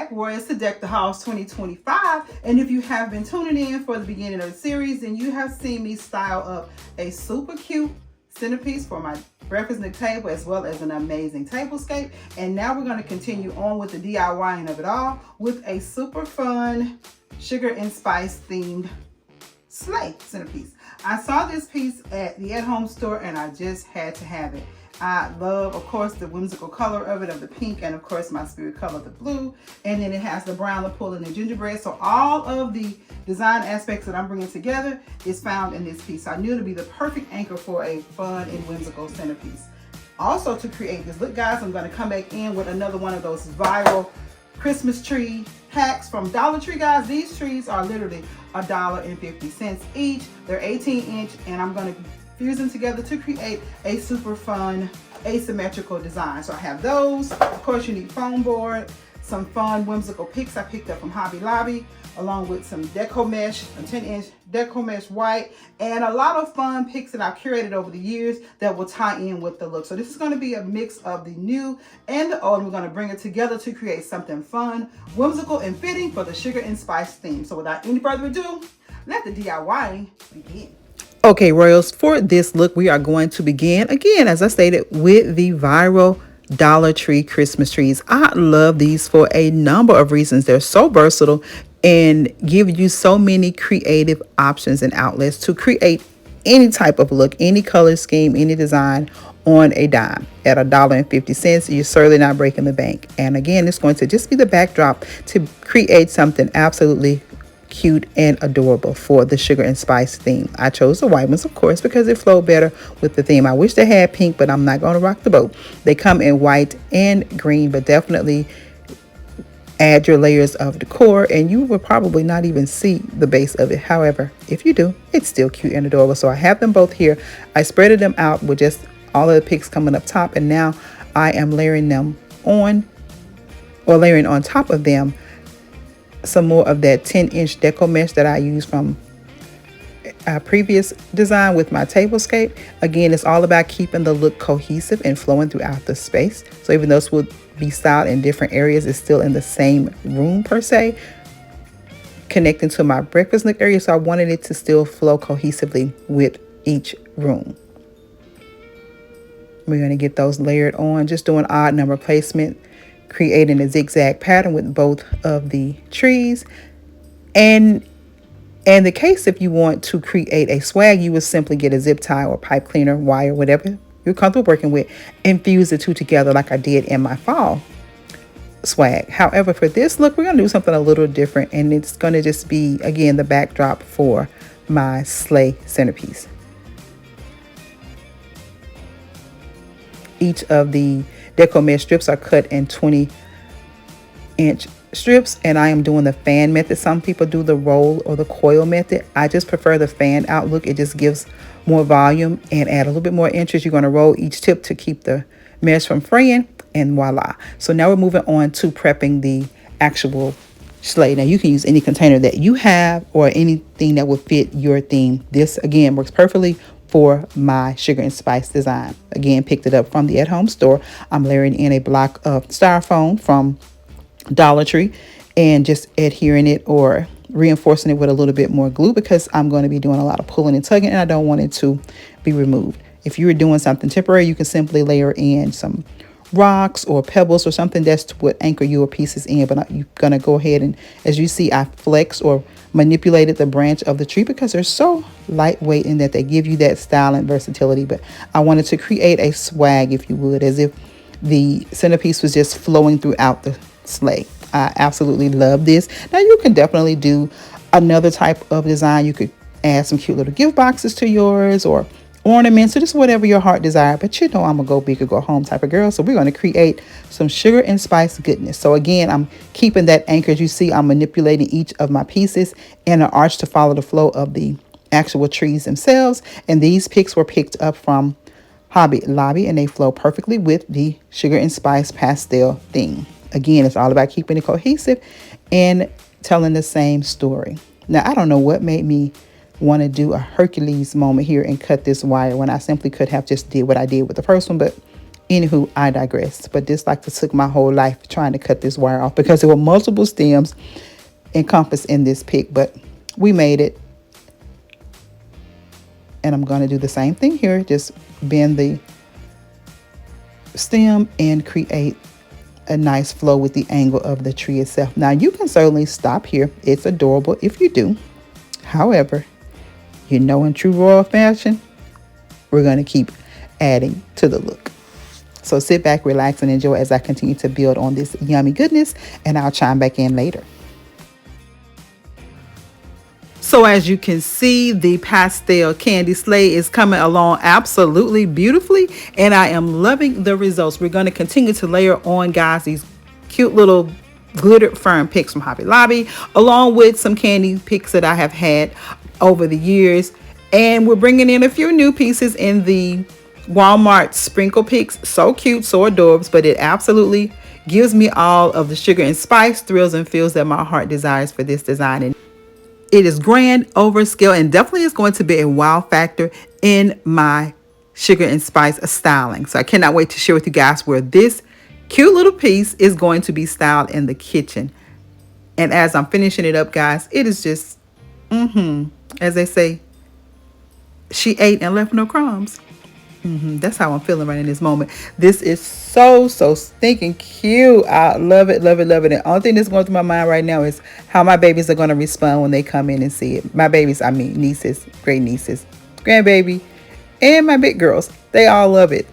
back, Royals to Deck the Halls 2025. And if you have been tuning in for the beginning of the series, then you have seen me style up a super cute centerpiece for my breakfast nook table, as well as an amazing tablescape. And now we're going to continue on with the DIYing of it all with a super fun sugar and spice themed sleigh centerpiece. I saw this piece at the at-home store and I just had to have it. I love, of course, the whimsical color of it, of the pink, and of course my spirit color, the blue. And then it has the brown, the pull, and the gingerbread. So all of the design aspects that I'm bringing together is found in this piece. I knew it would be the perfect anchor for a fun and whimsical centerpiece. Also, to create this, look guys, I'm going to come back in with another one of those viral Christmas tree hacks from Dollar Tree, guys. These trees are literally $1.50 each. They're 18-inch, and I'm going to fuse them together to create a super fun asymmetrical design. So I have those. Of course, you need foam board, some fun whimsical picks I picked up from Hobby Lobby, along with some Deco mesh, a 10-inch Deco mesh white, and a lot of fun picks that I've curated over the years that will tie in with the look. So this is going to be a mix of the new and the old, and we're going to bring it together to create something fun, whimsical, and fitting for the sugar and spice theme. So without any further ado, let the DIYing begin. Okay, Royals, for this look, we are going to begin, again, as I stated, with the viral Dollar Tree Christmas trees. I love these for a number of reasons. They're so versatile and give you so many creative options and outlets to create any type of look, any color scheme, any design on a dime. At $1.50, you're certainly not breaking the bank. And again, it's going to just be the backdrop to create something absolutely cute and adorable for the sugar and spice theme. I chose the white ones, of course, because it flowed better with the theme. I wish they had pink, but I'm not going to rock the boat. They come in white and green, but definitely add your layers of decor and you will probably not even see the base of it. However, if you do, it's still cute and adorable. So I have them both here. I spreaded them out with just all of the picks coming up top, and now I am layering them on, or layering on top of them, some more of that 10-inch Deco mesh that I used from our previous design with my tablescape. Again, it's all about keeping the look cohesive and flowing throughout the space. So even though this would be styled in different areas, it's still in the same room per se, connecting to my breakfast nook area. So I wanted it to still flow cohesively with each room. We're going to get those layered on, just doing odd number placement, creating a zigzag pattern with both of the trees. And in the case, if you want to create a swag, you would simply get a zip tie or pipe cleaner, wire, whatever you're comfortable working with, and fuse the two together like I did in my fall swag. However, for this look, we're going to do something a little different, and it's going to just be, again, the backdrop for my sleigh centerpiece. Each of the Deco mesh strips are cut in 20-inch strips, and I am doing the fan method. Some people do the roll or the coil method. I just prefer the fan out look. It just gives more volume and add a little bit more interest. You're going to roll each tip to keep the mesh from fraying, and voila. So now we're moving on to prepping the actual sleigh. Now you can use any container that you have or anything that will fit your theme. This again works perfectly for my sugar and spice design. Again, picked it up from the at-home store. I'm layering in a block of styrofoam from Dollar Tree and just adhering it or reinforcing it with a little bit more glue, because I'm going to be doing a lot of pulling and tugging and I don't want it to be removed. If you were doing something temporary, you can simply layer in some rocks or pebbles or something that's what anchor your pieces in. But you're going to go ahead and, as you see, I flexed or manipulated the branch of the tree because they're so lightweight in that they give you that style and versatility. But I wanted to create a swag, if you would, as if the centerpiece was just flowing throughout the sleigh. I absolutely love this. Now you can definitely do another type of design. You could add some cute little gift boxes to yours or ornaments, or just whatever your heart desire. But you know I'm a go big or go home type of girl, so we're going to create some sugar and spice goodness. So again, I'm keeping that anchor. As you see, I'm manipulating each of my pieces in an arch to follow the flow of the actual trees themselves. And these picks were picked up from Hobby Lobby, and they flow perfectly with the sugar and spice pastel theme. Again, it's all about keeping it cohesive and telling the same story. Now, I don't know what made me want to do a Hercules moment here and cut this wire when I simply could have just did what I did with the first one, but Anywho, I digress. But this like took my whole life trying to cut this wire off because there were multiple stems encompassed in this pick, but we made it. And I'm going to do the same thing here. Just bend the stem and create a nice flow with the angle of the tree itself. Now you can certainly stop here. It's adorable if you do. However, you know, in true royal fashion, we're going to keep adding to the look. So sit back, relax, and enjoy as I continue to build on this yummy goodness, and I'll chime back in later. So as you can see, the pastel candy sleigh is coming along absolutely beautifully, and I am loving the results. We're going to continue to layer on, guys, these cute little glittered fern picks from Hobby Lobby, along with some candy picks that I have had over the years. And we're bringing in a few new pieces in the Walmart sprinkle picks. So cute, so adorable, but it absolutely gives me all of the sugar and spice, thrills and feels that my heart desires for this design. And it is grand, overscale, and definitely is going to be a wow factor in my sugar and spice styling. So I cannot wait to share with you guys where this cute little piece is going to be styled in the kitchen. And as I'm finishing it up, guys, it is just, as they say, she ate and left no crumbs. That's how I'm feeling right in this moment. This is so stinking cute. I love it, love it, love it. And the only thing that's going through my mind right now is how my babies are going to respond when they come in and see it. My babies, I mean nieces, great nieces, grandbaby, and my big girls. They all love it.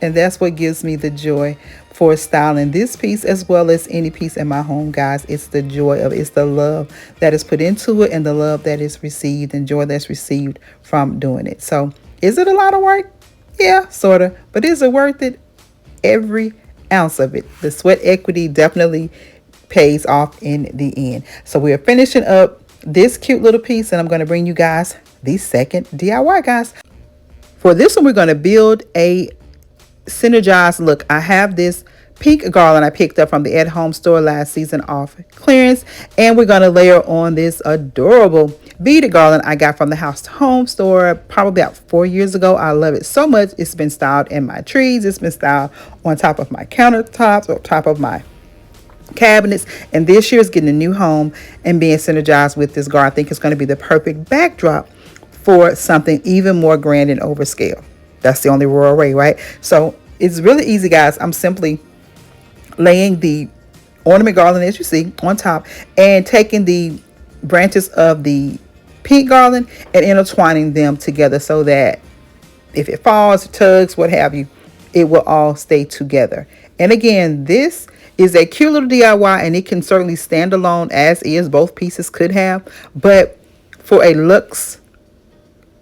And that's what gives me the joy for styling this piece as well as any piece in my home, guys. It's the joy of it. It's the love that is put into it and the love that is received and joy that's received from doing it. So is it a lot of work? Yeah, sort of. But is it worth it? Every ounce of it. The sweat equity definitely pays off in the end. So we are finishing up this cute little piece, and I'm going to bring you guys the second DIY, guys. For this one, we're going to build a synergized look. I have this pink garland I picked up from the at-home store last season off clearance, and we're going to layer on this adorable beaded garland I got from the house to home store probably about 4 years ago. I love it so much. It's been styled in my trees. It's been styled on top of my countertops, on top of my cabinets, and this year is getting a new home and being synergized with this garland. I think it's going to be the perfect backdrop for something even more grand and overscale. That's the only royal way, right? So it's really easy, guys. I'm simply laying the ornament garland, as you see, on top, and taking the branches of the pink garland and intertwining them together so that if it falls, tugs, what have you, it will all stay together. And again, this is a cute little DIY, and it can certainly stand alone as is. Both pieces could have, but for a luxe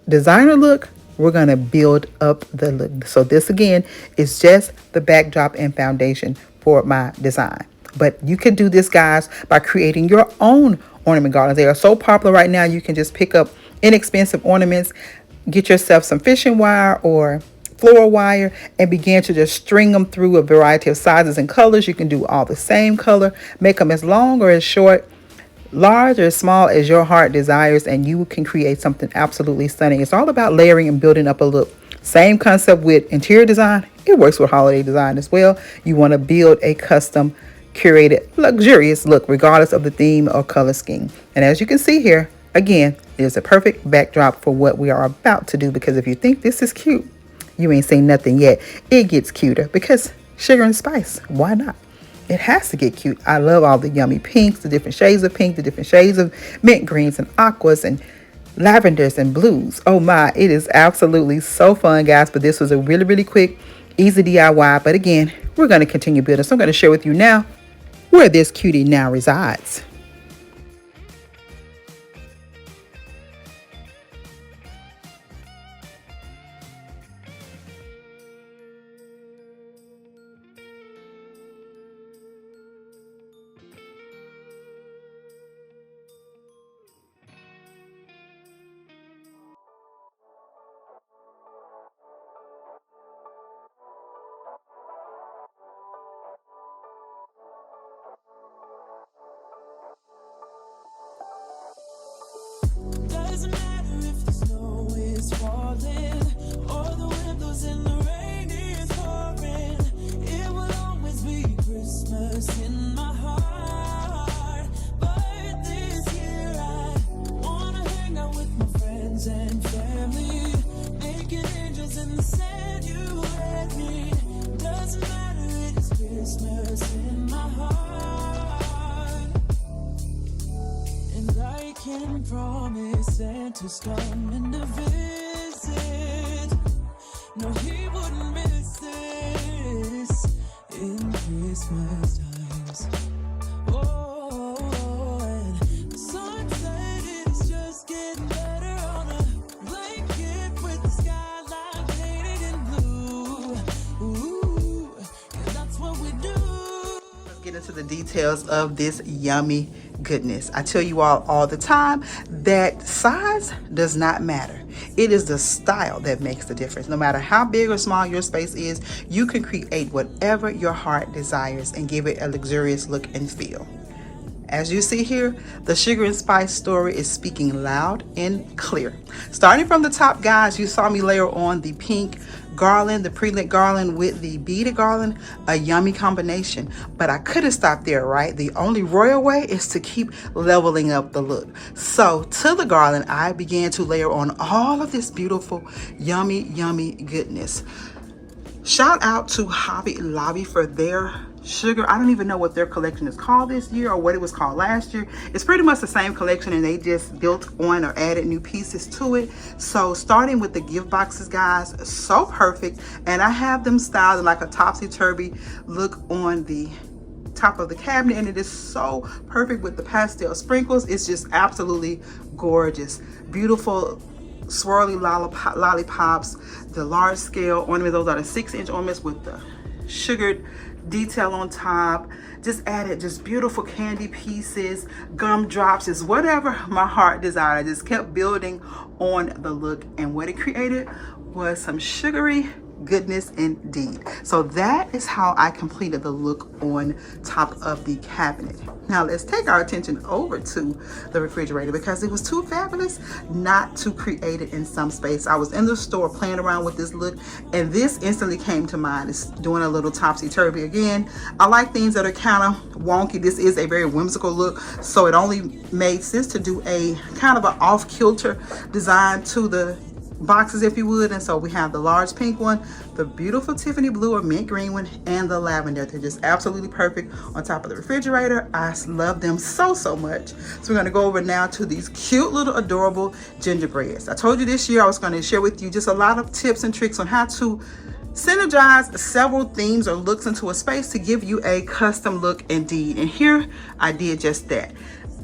designer look, we're going to build up the look. So this again is just the backdrop and foundation for my design. But you can do this, guys, by creating your own ornament garlands. They are so popular right now. You can just pick up inexpensive ornaments, get yourself some fishing wire or floral wire, and begin to just string them through a variety of sizes and colors. You can do all the same color, make them as long or as short, large or small as your heart desires, and you can create something absolutely stunning. It's all about layering and building up a look. Same concept with interior design. It works with holiday design as well. You want to build a custom curated luxurious look regardless of the theme or color scheme. And as you can see here, again, it is a perfect backdrop for what we are about to do, because if you think this is cute, you ain't seen nothing yet. It gets cuter because sugar and spice, why not? It has to get cute. I love all the yummy pinks, the different shades of pink, the different shades of mint greens and aquas and lavenders and blues. Oh my, it is absolutely so fun, guys. But this was a really quick, easy DIY. But again, we're going to continue building. So I'm going to share with you now where this cutie now resides. Doesn't matter if the snow is falling or the wind blows in the rainy promised Santa's coming to visit. No, he wouldn't miss this in Christmas times. Oh, and the sun said it's just getting better on a blanket with the skyline painted in blue. Ooh, and that's what we do. Let's get into the details of this yummy goodness. I tell you all the time that size does not matter. It is the style that makes the difference. No matter how big or small your space is, you can create whatever your heart desires and give it a luxurious look and feel. As you see here, the sugar and spice story is speaking loud and clear. Starting from the top, guys, you saw me layer on the pink garland, the pre-lit garland with the beaded garland, a yummy combination. But I could have stopped there, right? The only royal way is to keep leveling up the look. So to the garland, I began to layer on all of this beautiful, yummy goodness. Shout out to Hobby Lobby for their sugar. I don't even know what their collection is called this year or what it was called last year. It's pretty much the same collection and they just built on or added new pieces to it. So starting with the gift boxes, guys, so perfect. And I have them styled in like a topsy-turvy look on the top of the cabinet, and it is so perfect with the pastel sprinkles. It's just absolutely gorgeous. Beautiful swirly lollipops, the large scale ornament. Those are the 6-inch ornaments with the sugared detail on top. Just added just beautiful candy pieces, gumdrops, just whatever my heart desired. I just kept building on the look, and what it created was some sugary goodness indeed. So that is how I completed the look on top of the cabinet. Now let's take our attention over to the refrigerator because it was too fabulous not to create it in some space. I was in the store playing around with this look and this instantly came to mind. It's doing a little topsy-turvy again. I like things that are kind of wonky. This is a very whimsical look, so it only made sense to do a kind of an off-kilter design to the boxes, if you would. And so we have the large pink one, the beautiful Tiffany blue or mint green one, and the lavender. They're just absolutely perfect on top of the refrigerator. I love them so much. So we're going to go over now to these cute little adorable gingerbreads. I told you this year I was going to share with you just a lot of tips and tricks on how to synergize several themes or looks into a space to give you a custom look indeed. And here I did just that.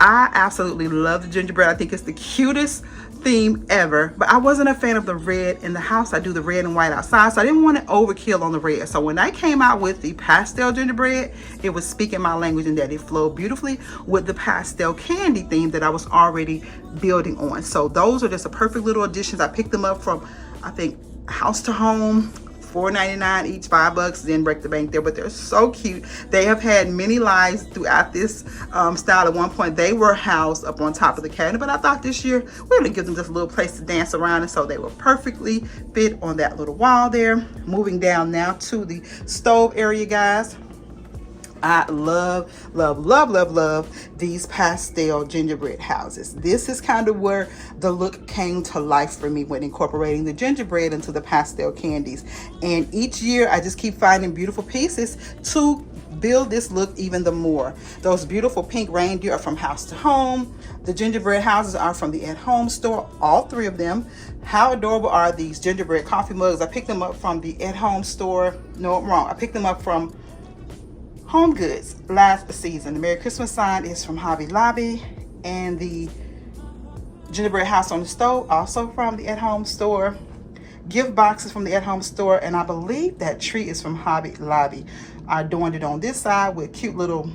I absolutely love the gingerbread. I think it's the cutest theme ever, but I wasn't a fan of the red in the house. I do the red and white outside, so I didn't want to overkill on the red. So when I came out with the pastel gingerbread, it was speaking my language in that it flowed beautifully with the pastel candy theme that I was already building on. So those are just a perfect little additions. I picked them up from, I think, House to Home, $4.99 each, $5, then break the bank there. But they're so cute. They have had many lives throughout this style. At one point they were housed up on top of the cabinet, but I thought this year we're gonna give them just a little place to dance around, and so they will perfectly fit on that little wall there. Moving down now to the stove area, guys. I love these pastel gingerbread houses. This is kind of where the look came to life for me when incorporating the gingerbread into the pastel candies. And each year I just keep finding beautiful pieces to build this look even the more. Those beautiful pink reindeer are from House to Home. The gingerbread houses are from the At Home store, all three of them. How adorable are these gingerbread coffee mugs? I picked them up from the At Home store. No, I'm wrong. I picked them up from Home Goods last season. The Merry Christmas sign is from Hobby Lobby, and the gingerbread house on the stove also from the At Home store. Gift boxes from the At Home store, and I believe that tree is from Hobby Lobby. I adorned it on this side with cute little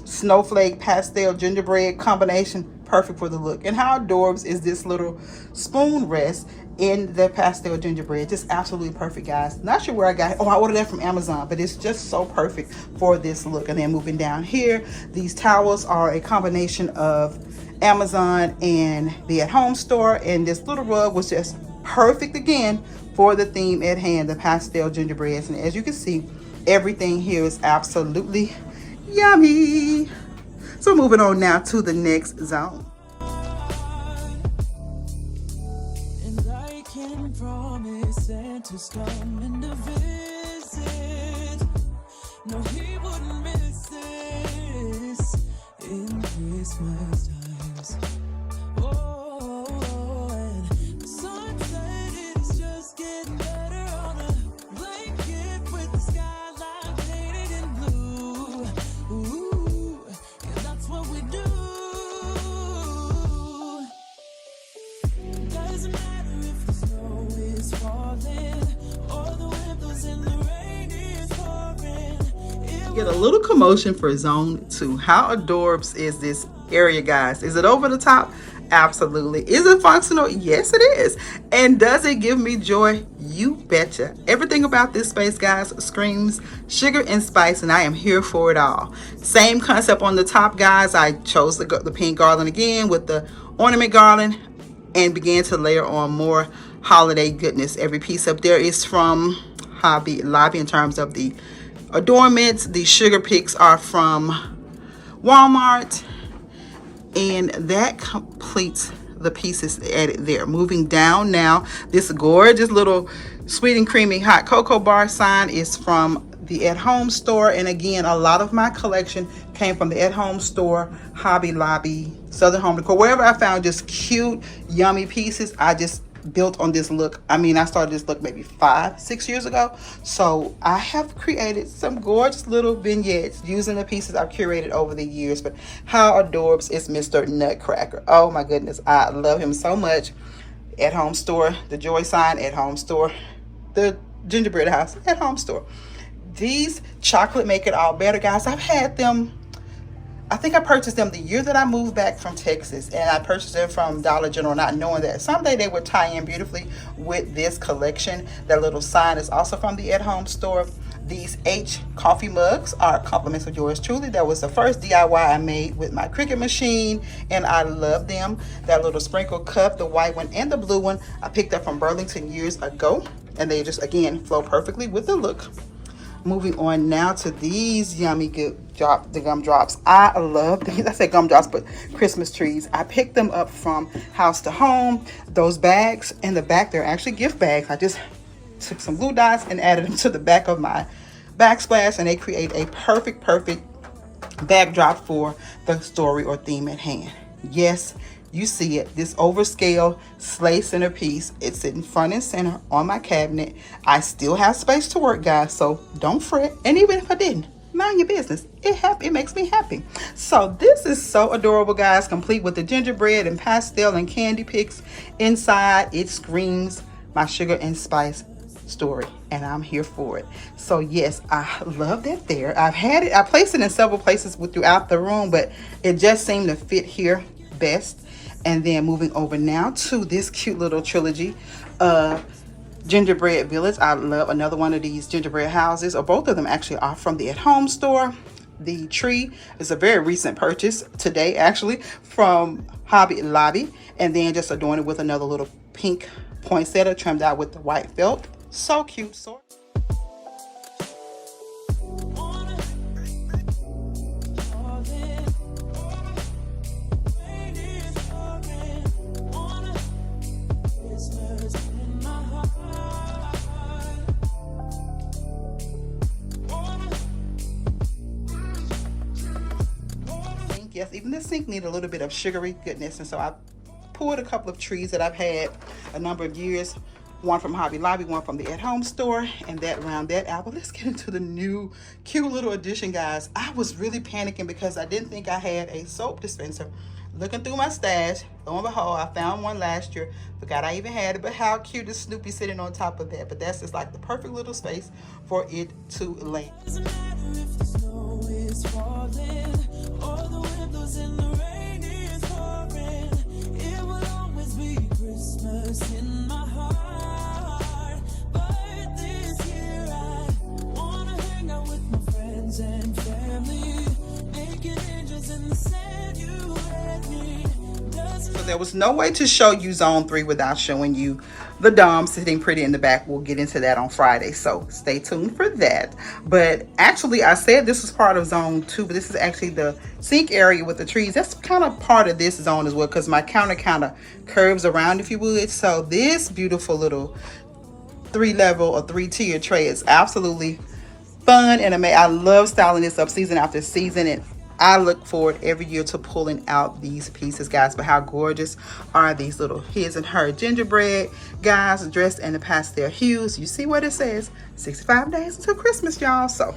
snowflake pastel gingerbread combination, perfect for the look. And how adorable is this little spoon rest in the pastel gingerbread? Just absolutely perfect, guys. Not sure where I got it. Oh, I ordered that from Amazon, but it's just so perfect for this look. And then moving down here, these towels are a combination of Amazon and the At Home store, and this little rug was just perfect again for the theme at hand, the pastel gingerbreads. And as you can see, everything here is absolutely yummy. So moving on now to the next zone. And I can promise Santa's coming to visit. No, he wouldn't miss this in Christmas times. Oh, Get a little commotion for zone 2. How adorbs is this area, guys? Is it over the top? Absolutely. Is it functional? Yes, it is. And does it give me joy? You betcha. Everything about this space, guys, screams sugar and spice, and I am here for it all. Same concept on the top, guys. I chose the pink garland again with the ornament garland and began to layer on more holiday goodness. Every piece up there is from Hobby Lobby in terms of the adornments. The sugar picks are from Walmart, and that completes the pieces added there. Moving down now, this gorgeous little sweet and creamy hot cocoa bar sign is from the At Home store, and again, a lot of my collection came from the At Home store, Hobby Lobby, Southern Home Decor. Wherever I found just cute, yummy pieces, I just built on this look. I mean, I started this look maybe 5-6 years ago, so I have created some gorgeous little vignettes using the pieces I've curated over the years. But how adorbs is Mr. Nutcracker. Oh my goodness, I love him so much. At Home store, the joy sign, At Home store, the gingerbread house, At Home store. These chocolate make it all better, guys. I've had them, I think I purchased them the year that I moved back from Texas, and I purchased them from Dollar General, not knowing that someday they would tie in beautifully with this collection. That little sign is also from the At Home store. These H coffee mugs are compliments of yours truly. That was the first DIY I made with my Cricut machine, and I love them. That little sprinkle cup, the white one and the blue one, I picked up from Burlington years ago, and they just, again, flow perfectly with the look. Moving on now to these yummy good the gumdrops. I love these. I say gumdrops, but Christmas trees. I picked them up from House to Home. Those bags in the back, they're actually gift bags. I just took some glue dots and added them to the back of my backsplash, and they create a perfect backdrop for the story or theme at hand. Yes, you see it, this overscale sleigh centerpiece. It's sitting front and center on my cabinet. I still have space to work, guys, so don't fret. And even if I didn't, mind your business. It makes me happy. So this is so adorable, guys, complete with the gingerbread and pastel and candy picks inside. It screams my sugar and spice story, and I'm here for it. So yes, I love that there. I've had it, I placed it in several places throughout the room, but it just seemed to fit here best. And then moving over now to this cute little trilogy of Gingerbread Village. I love another one of these gingerbread houses, or both of them actually are from the At Home store. The tree is a very recent purchase today, actually, from Hobby Lobby. And then just adorn it with another little pink poinsettia trimmed out with the white felt. So cute. So yes, even the sink needed a little bit of sugary goodness, and so I pulled a couple of trees that I've had a number of years, one from Hobby Lobby, one from the At Home store, and that round that out. But let's get into the new cute little addition, guys. I was really panicking because I didn't think I had a soap dispenser. Looking through my stash, lo and behold, I found one last year. Forgot I even had it, but how cute is Snoopy sitting on top of that? But that's just like the perfect little space for it to lay. Doesn't matter if the snow is falling or the wind blows and the rain is pouring. It will always be Christmas in my heart. But this year I wanna hang out with my friends and family, making angels in the sand. You and me. So there was no way to show you zone 3 without showing you the dome sitting pretty in the back. We'll get into that on Friday, so stay tuned for that. But actually, I said this was part of zone 2, but this is actually the sink area with the trees. That's kind of part of this zone as well, because my counter kind of curves around, if you would. So this beautiful little 3-level or 3-tier tray is absolutely fun and amazing. I love styling this up season after season, and I look forward every year to pulling out these pieces, guys. But how gorgeous are these little his and her gingerbread guys dressed in the pastel hues? You see what it says? 65 days until Christmas, y'all. So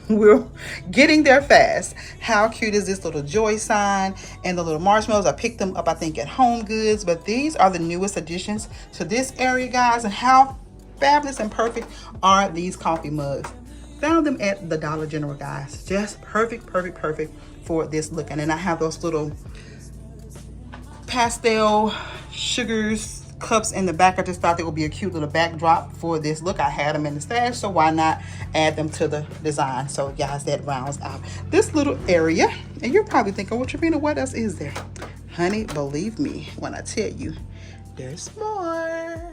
we're getting there fast. How cute is this little joy sign and the little marshmallows? I picked them up, I think, at Home Goods, but these are the newest additions to this area, guys. And how fabulous and perfect are these coffee mugs? Found them at the Dollar General, guys. Just perfect, perfect, perfect for this look. And then I have those little pastel sugars cups in the back. I just thought they would be a cute little backdrop for this look. I had them in the stash, so why not add them to the design? So guys, that rounds out this little area. And you're probably thinking, well, Travina, what else is there? Honey, believe me when I tell you, there's more.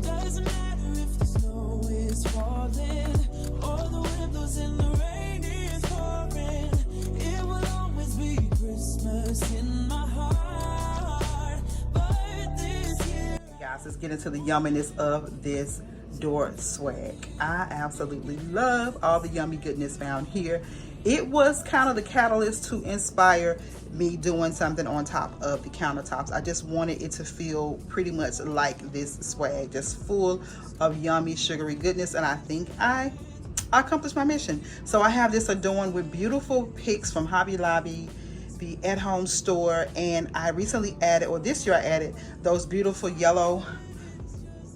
Doesn't matter if the snow is falling or the wind blows and the rain is pouring. It will always be Christmas in my heart. But this year, Guys, let's get into the yumminess of this door swag. I absolutely love all the yummy goodness found here. It was kind of the catalyst to inspire me doing something on top of the countertops. I just wanted it to feel pretty much like this swag, just full of yummy sugary goodness, and I think I accomplished my mission. So I have this adorned with beautiful picks from Hobby Lobby, the at-home store, and I recently added, or this year I added, those beautiful yellow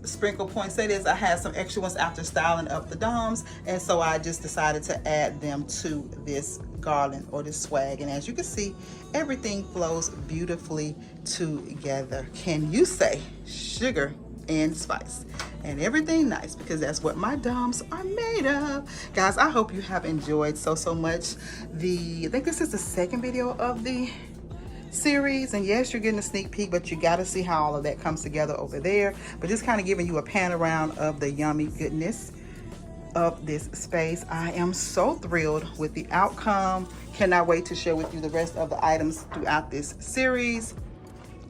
sprinkle poinsettias. I had some extra ones after styling up the doms, and so I just decided to add them to this garland or this swag. And as you can see, everything flows beautifully together. Can you say sugar and spice and everything nice, because that's what my doms are made of. Guys, I hope you have enjoyed so much I think this is the second video of the series, and yes, you're getting a sneak peek, but you got to see how all of that comes together over there. But just kind of giving you a pan around of the yummy goodness of this space. I am so thrilled with the outcome. Cannot wait to share with you the rest of the items throughout this series,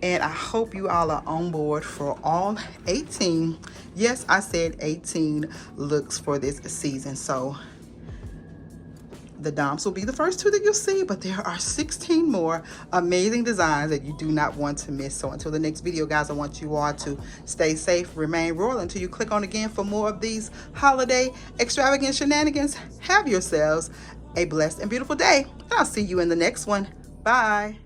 and I hope you all are on board for all 18, yes, I said 18 looks for this season. So the doms will be the first 2 that you'll see, but there are 16 more amazing designs that you do not want to miss. So until the next video, guys, I want you all to stay safe, remain royal until you click on again for more of these holiday extravagant shenanigans. Have yourselves a blessed and beautiful day. And I'll see you in the next one. Bye.